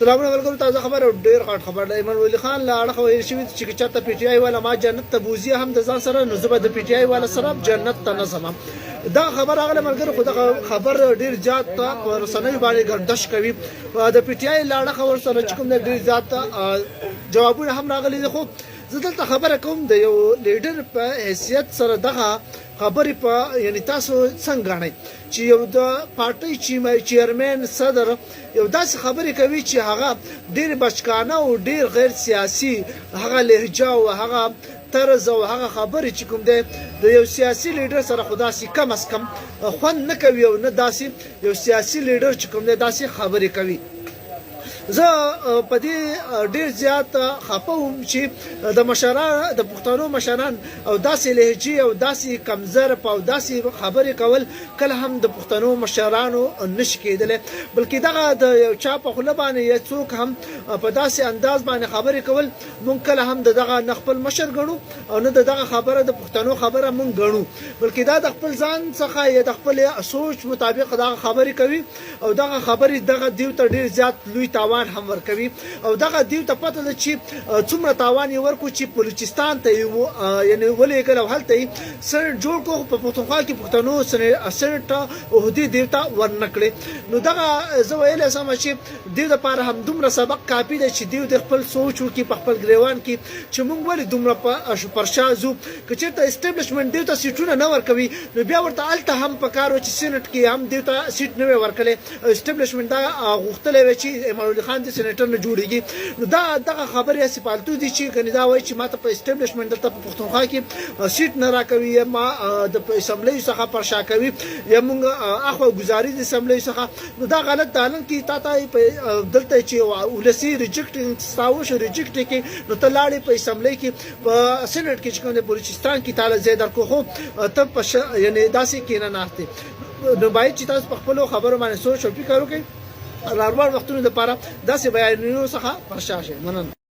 سلامونه علیکم. تازه خبر او ډیر غټ خبر دی. ایمن ولی خان له اړخه ویل شوي چې چېرته پی ټی آی والا ما جنت ته بوځي هم د ځان سره، نو زه به د پی ټی آی والا سره جنت ته نه ځم. دا خبر هغه ملګرو خو دغه خبر ډیر زیات په رسنیو باندې ګردش کوي. د پی ټی آی له اړخه ورسره چې کوم ډیر زیات جوابونه هم راغلي دي. خو زه دلته خبره کوم د یو لیډر په حیثیت سره دغه خبرې په یعنی تاسو څنګه غواړئ چې یو د پارټۍ چیرمن صدر یو داسې خبرې کوي چې هغه ډېر بچکانه او ډېر غیر سیاسي هغه لهجه او هغه طرز او هغه خبرې چې کوم دی د یو سیاسي لیډر سره خو داسې کم از کم خوند نه کوي او نه داسې یو سیاسي لیډر چې کوم دی داسې خبرې کوي. زه په دې ډېر زیات خفه وم چې د مشران د پښتنو مشران او داسې لهجې او داسې کمزرف او داسې خبرې کول کله هم د پښتنو مشرانو نشي کېدلی، بلکې دغه د یو چا په خوله باندې یا څوک هم په داسې انداز باندې خبرې کول مونږ کله هم د دغه نه خپل مشر ګڼو او نه د دغه خبره د پښتنو خبره مونږ ګڼو، بلکې دا د خپل ځان څخه یا د خپل سوچ مطابق دغه خبرې کوي او دغه خبرې دغه دیو ته ډېر زیات لوی تاوان هم ورکوي. او دغه دیو ته پته ده چې څومره تاوان یې ورکو چې بلوچستان ته یعنی ولېږل او هلته یې سنټ جوړ کړو په پښتونخوا کې پښتنو سنټ عهدې دیو ته ورنه کړې. نو دغه زه ویلی سم چې دیو دپاره هم دومره سبق کافي دی چې دیو د خپل سوچ وکړي په خپل ګریوان کې چې موږ ولې دومره پر شا ځو. که چېرته اسټبلیشمنټ دیو ته سیټونه نه ورکوي نو بیا ورته هلته هم پکار و چې سینټ کې هم دیو ته سیټ نه وی ورکړی. اسټبلیشمنټ دا غوښتلی وی چې ایمان الله خان د سېنیټر نه جوړېږي. نو دغه خبرې هسې فالتو دي چې ګنې دا وایي چې ما ته په اسټبلیشمنټ دلته په پښتونخوا کې سیټ نه راکوي یا ما د اسمبلیو څخه پر شا کوي یا موږ اخوا ګزاري د اسمبلیو څخه. نو دا غلط ده. حالانکې تا ته دلته چې ولسي ریجکټ ستا وشو ریجکټ کې نو ته لاړې په اسمبلی کې په سېنټ کې چې کوم د بلوچستان کې تاله ځای درکړو، خو ته په یعنې داسې کښېنه ناست دی. نو باید چې تاسو په خپلو خبرو باندې سوچ او فکر وکړئ. راروان وختونو لپاره داسې بیانونو څخه پر شا شئ. مننه.